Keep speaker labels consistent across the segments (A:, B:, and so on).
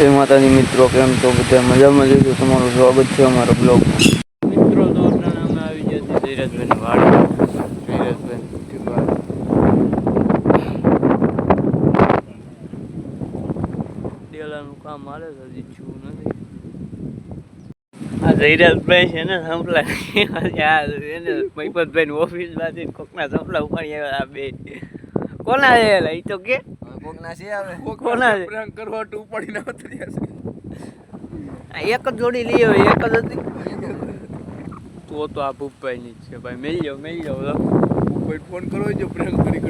A: જય માતાજી મિત્રો, કેમ છો બધા? મજામાં જઈશું. તમારું સ્વાગત છે અમારા બ્લોગમાં. મિત્રો તો અમે આવી ગયા છીએ ધીરજભાઈની વાડી. ધીરજભાઈ ડેલાનું કામ હાલે છે, હજી છું નથી. આ ધીરજભાઈ છે ને સંપલા મહિપતભાઈની ઓફિસમાંથી કોકના સંપલા ઉપાડી આવ્યા. આ બે કોના આવેલા એ તો કે કોકના છે. આવે કોના કરવા ઉપાડી ના એક જ જોડી લઈ આવે, એક જ હતી તો આ ભૂપભાઈ ની છે ભાઈ. મેલ જાઓ ભૂપભાઈ ફોન કરો જો પ્રેન્ક કરી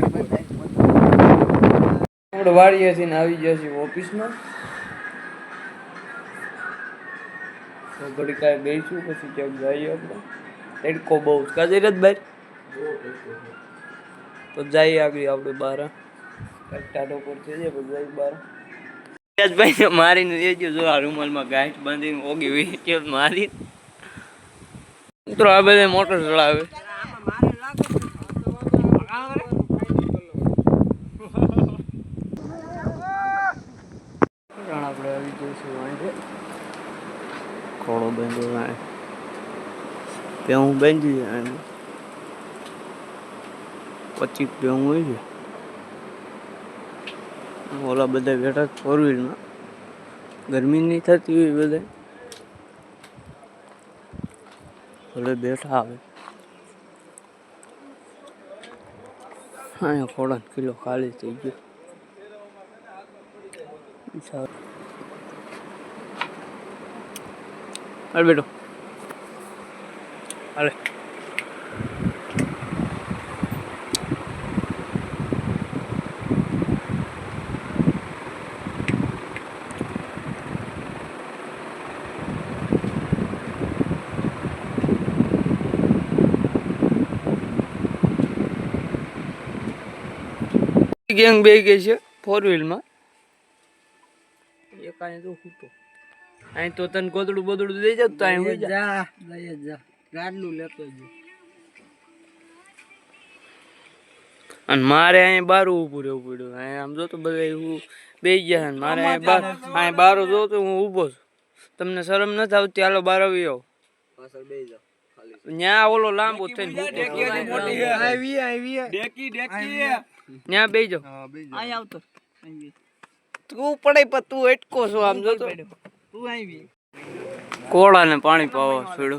A: આપણે વાડીએ છીએ આવી ગયા છીએ ઓફિસમાં. તો ઘડી કાંઈ ગઈશું પછી ક્યાંક જઈએ આપણે. તડકો બહુ કાજીરતભાઈ તો જઈએ આગળ આપણે બહાર ટાટો પર છે પછી જઈએ બહાર. ભાઈ મારીને એ જો આ રૂમાલમાં ગાંઠ બાંધીને ઓગી વી મારી મિત્રો આ બધા મોટર ચડાવે. આપણે આવી જઈશું વાંધે ખોડો બાંધ્યો હું બાંધી જાય 25 ભેહું હોય છે. ઓલા બધા બેઠા 4 વ્હીલમાં, ગરમી નહીં થતી હોય બધા ભલે બેઠા આવે. અહીંયા ખોડા કિલો ખાલી થઈ ગયો. હાલ બેટો હાલે. ગેંગ બે ગઈ છે 4 વ્હીલમાં. એક અહીં તો ખૂટો અહીં તો તને ગોદડું બોદડું દઈ જાવ તો અહીં જા લઈ જા ગાડલું લેતો જ. અને મારે અહીં બારું ઊભું રહેવું પડ્યું. અહીં આમ જો તો બધા એવું બે ગયા ને મારે અહીં બારો જો તો હું ઊભો છું. તમને શરમ નથી આવતી? હાલો બાર આવી આવો પાછળ બે જાવ. ન્યા ઓલો લાંબો થઈને ન્યા બે જાવ. અહીં આવતો તું પડે પણ તું એટકો છો. આમ જો તો તું આવી કોળા ને પાણી પાવા છોડો.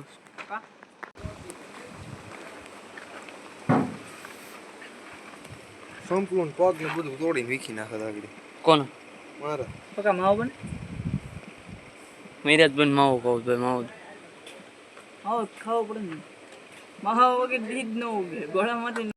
B: સંપૂર્ણ પગ ને બધું તોડીને વીખી નાખે આગળ.
A: કોણ
B: મારા
A: પકા માવો બને મેરાજ બન માવો ખાવ તો માવો ખાવો પડે ને. માવો વગર દીધ ન ઉગે ગળામાંથી.